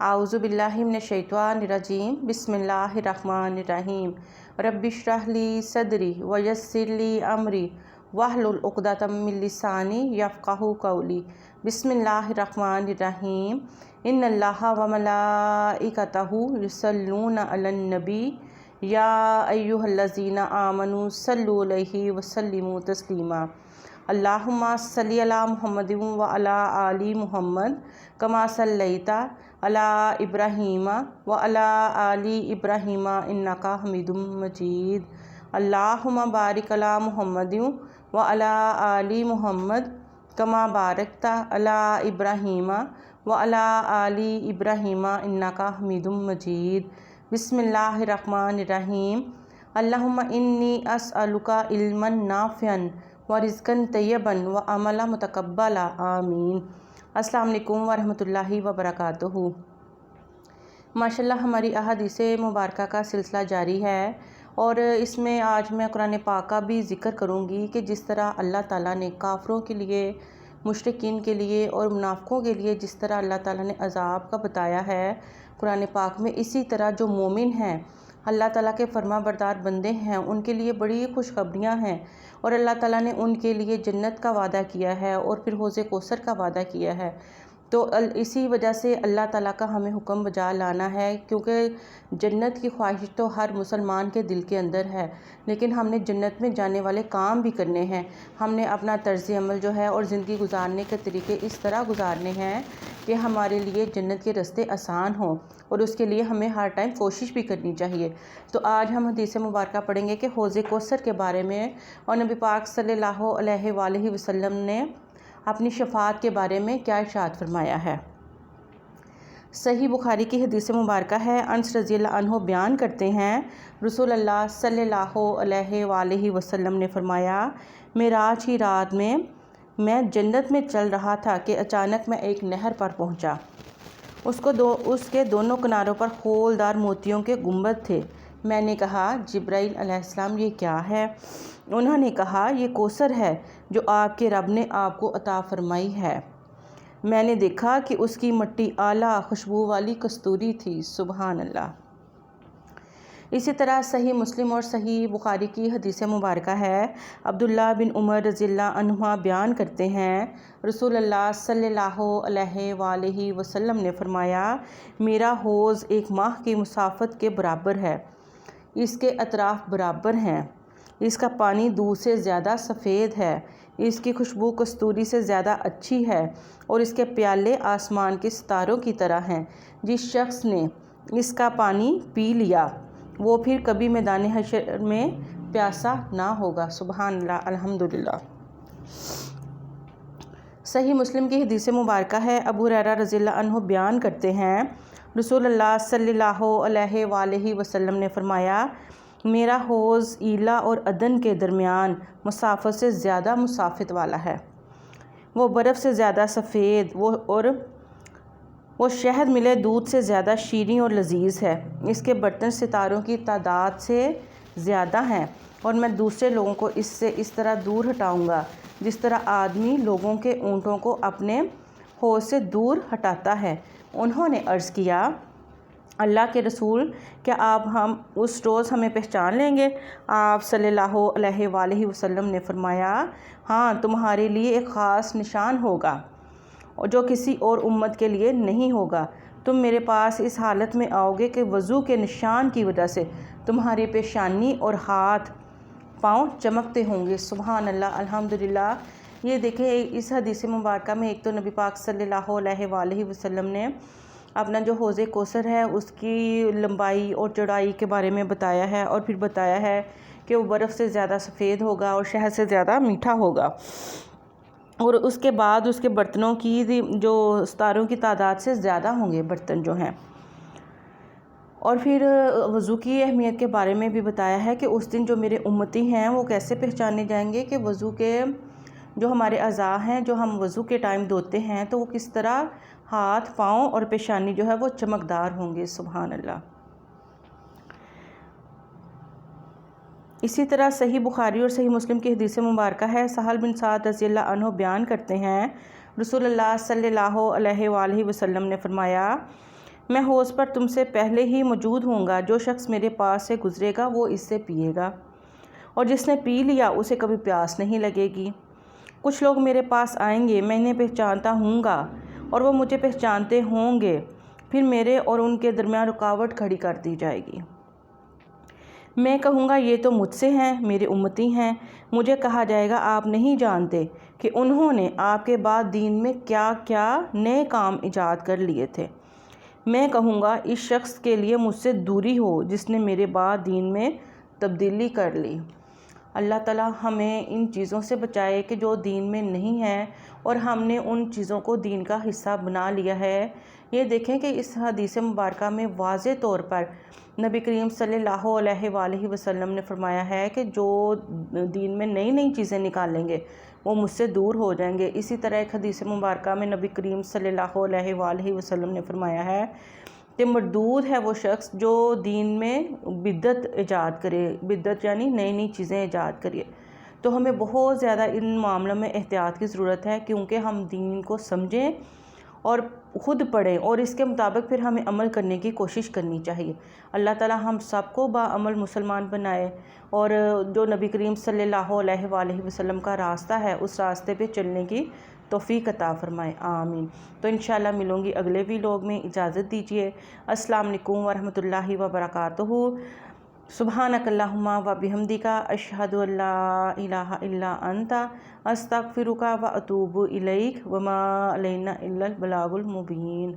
आऊज़ु बिल्लाहि मिनश शैतानिर रजीम बिस्मिल्लाहिर्रहमानिर्रहीम रब्बि इश्रह ली सदरी व यस्सिर ली अमरी वहलुल उक़दतम मिन लिसानी यफ़क़हू क़ौली बिस्मिल्लाहिर्रहमानिर्रहीम इन्नल्लाहा व मलाइकतहू युसल्लूना अलन नबी या अय्युहल्लज़ीना आमनू सल्लु अलैहि व सल्लिमू तस्लीमा अल्लाहुम्मा सल्लि अला मुहम्मदिन व अला आलि मुहम्मद कमा सल्लैता अला इब्राहीमा व अला आलि इब्राहीमा इन्नका हमीदुम मजीद अल्लाहुम्मा बारिक अला मुहम्मदिन व अला आलि मुहम्मद कमा बारकता अला इब्राहीमा व अला आलि इब्राहीमा इन्नका हमीदुम मजीद बिस्मिल्लाहिर्रहमानिर्रहीम अल्लाहुम्मा इन्नी अस्अलुका इल्मन नाफ़िअन व रिज़्क़न तय्यबन व अमला मुतक़ब्बला आमीन। अस्सलाम वालेकुम व रहमतुल्लाहि व बरकातुहू। माशाल्लाह हमारी अहादीस मुबारका का सिलसिला जारी है और इसमें आज मैं कुरान पाक का भी ज़िक्र करूँगी कि जिस तरह अल्लाह ताला ने काफ़रों के लिए, मुशरिकीन के लिए और मुनाफ़िकों के लिए जिस तरह अल्लाह ताला ने अज़ाब का बताया है कुरान पाक में, इसी तरह जो मोमिन हैं, अल्लाह ताला के फरमा बरदार बंदे हैं, उनके लिए बड़ी खुशखबरियाँ हैं और अल्लाह ताला ने उनके लिए जन्नत का वादा किया है और फिर हौज़ कौसर का वादा किया है। तो इसी वजह से अल्लाह ताला का हमें हुक्म बजा लाना है, क्योंकि जन्नत की ख्वाहिश तो हर मुसलमान के दिल के अंदर है, लेकिन हमने जन्नत में जाने वाले काम भी करने हैं। हमने अपना तर्ज़ अमल जो है और ज़िंदगी गुजारने के तरीके इस तरह गुजारने हैं कि हमारे लिए जन्नत के रास्ते आसान हों और उसके लिए हमें हर टाइम कोशिश भी करनी चाहिए। तो आज हम हदीस मुबारक पढ़ेंगे कि हौज़ कौसर के बारे में और नबी पाक सल्लल्लाहु अलैहि वसल्लम ने अपनी शफ़ाअत के बारे में क्या इरशाद फरमाया है। सही बुखारी की हदीस मुबारक है। अनस रज़ियल्लाहु अन्हु बयान करते हैं, रसूलुल्लाह सल्लल्लाहु अलैहि वसल्लम ने फरमाया, मेराज की रात में मैं जन्नत में चल रहा था कि अचानक मैं एक नहर पर पहुंचा। उसके दोनों किनारों पर खोलदार मोतियों के गुंबद थे। मैंने कहा, जिब्राइल अलैहिस्सलाम ये क्या है? उन्होंने कहा, ये कौसर है जो आपके रब ने आपको अता फरमाई है। मैंने देखा कि उसकी मिट्टी आला खुशबू वाली कस्तूरी थी। सुबहान अल्लाह। इसी तरह सही मुस्लिम और सही बुखारी की हदीस मुबारक है। अब्दुल्ला बिन उमर रज़ियल्लाहु अन्हुमा बयान करते हैं, रसूलुल्लाह सल्लल्लाहु अलैहि वसल्लम ने फरमाया, मेरा हौज़ एक माह की मुसाफत के बराबर है, इसके अतराफ़ बराबर हैं, इसका पानी दूध से ज़्यादा सफ़ेद है, इसकी खुशबू कस्तूरी से ज़्यादा अच्छी है और इसके प्याले आसमान के सितारों की तरह हैं। जिस शख्स ने इसका पानी पी लिया वो फिर कभी मैदान हशर में प्यासा ना होगा। सुबहान अल्लाह, अल्हम्दुलिल्लाह। सही मुस्लिम की हदीस मुबारक है। अबू हुरैरा रज़ियल्लाहु अन्हु बयान करते हैं, रसूलुल्लाह सल्लल्लाहु अलैहि वसल्लम ने फरमाया, मेरा हौज़ ईला और अदन के दरमियान मुसाफ़त से ज़्यादा मुसाफ़त वाला है। वो बर्फ़ से ज़्यादा सफ़ेद वो शहद मिले दूध से ज़्यादा शीरीं और लजीज़ है। इसके बर्तन सितारों की तादाद से ज़्यादा हैं और मैं दूसरे लोगों को इससे इस तरह दूर हटाऊंगा जिस तरह आदमी लोगों के ऊँटों को अपने हौज़ से दूर हटाता है। उन्होंने अर्ज़ किया, अल्लाह के रसूल, क्या आप हम उस रोज़ हमें पहचान लेंगे? आप सल्लल्लाहु अलैहि वसल्लम ने फरमाया, हाँ, तुम्हारे लिए एक ख़ास निशान होगा और जो किसी और उम्मत के लिए नहीं होगा। तुम मेरे पास इस हालत में आओगे कि वज़ू के निशान की वजह से तुम्हारी पेशानी और हाथ पाँव चमकते होंगे। सुबहान अल्लाह, अल्हम्दुलिल्लाह। ये देखें, इस हदीस मुबारक में एक तो नबी पाक सल्लल्लाहु अलैहि वसल्लम ने अपना जो हौज़ कौसर है उसकी लंबाई और चौड़ाई के बारे में बताया है और फिर बताया है कि वो बर्फ़ से ज़्यादा सफ़ेद होगा और शहद से ज़्यादा मीठा होगा और उसके बाद उसके बर्तनों की जो सितारों की तादाद से ज़्यादा होंगे बर्तन जो हैं। और फिर वज़ू की अहमियत के बारे में भी बताया है कि उस दिन जो मेरे उम्मती हैं वो कैसे पहचाने जाएंगे कि वज़ू के जो हमारे अज़ा हैं जो हम वज़ू के टाइम धोते हैं तो वो किस तरह हाथ, पाँव और पेशानी जो है वो चमकदार होंगे। सुभान अल्लाह। इसी तरह सही बुखारी और सही मुस्लिम की हदीस मुबारक है। सहल बिन साद रज़ियल्लाहु अन्हु बयान करते हैं, रसूलुल्लाह सल्लल्लाहु अलैहि वसल्लम ने फरमाया, میں حوض پر تم سے پہلے ہی موجود ہوں گا، جو شخص میرے پاس سے گزرے گا وہ اس سے پیے گا، اور جس نے پی لیا اسے کبھی پیاس نہیں لگے گی۔ کچھ لوگ میرے پاس آئیں گے، میں انہیں پہچانتا ہوں گا اور وہ مجھے پہچانتے ہوں گے، پھر میرے اور ان کے درمیان رکاوٹ کھڑی کر دی جائے گی۔ میں کہوں گا یہ تو مجھ سے ہیں، میرے امتی ہیں۔ مجھے کہا جائے گا آپ نہیں جانتے کہ انہوں نے آپ کے بعد دین میں کیا کیا نئے کام ایجاد کر لیے تھے۔ میں کہوں گا اس شخص کے لیے مجھ سے دوری ہو جس نے میرے بعد دین میں تبدیلی کر لی۔ اللہ تعالیٰ ہمیں ان چیزوں سے بچائے کہ جو دین میں نہیں ہے اور ہم نے ان چیزوں کو دین کا حصہ بنا لیا ہے۔ یہ دیکھیں کہ اس حدیث مبارکہ میں واضح طور پر نبی کریم صلی اللہ علیہ وآلہ وسلم نے فرمایا ہے کہ جو دین میں نئی نئی چیزیں نکالیں گے وہ مجھ سے دور ہو جائیں گے۔ اسی طرح ایک حدیث مبارکہ میں نبی کریم صلی اللہ علیہ وآلہ وسلم نے فرمایا ہے کہ مردود ہے وہ شخص جو دین میں بدعت ایجاد کرے، بدعت یعنی نئی نئی چیزیں ایجاد کرے۔ تو ہمیں بہت زیادہ ان معاملوں میں احتیاط کی ضرورت ہے، کیونکہ ہم دین کو سمجھیں اور خود پڑھیں اور اس کے مطابق پھر ہمیں عمل کرنے کی کوشش کرنی چاہیے۔ اللہ تعالیٰ ہم سب کو باعمل مسلمان بنائے اور جو نبی کریم صلی اللہ علیہ وآلہ وسلم کا راستہ ہے اس راستے پہ چلنے کی توفیق عطا فرمائے، آمین۔ تو انشاءاللہ ملوں گی اگلے ویلوگ میں، اجازت دیجیے۔ السلام علیکم ورحمۃ اللہ وبرکاتہ۔ سبحانک اللہم و بحمدک، اشہد ان لا الہ الا انت، استغفرک و اتوب الیک، وما علینا الا البلاغ المبین۔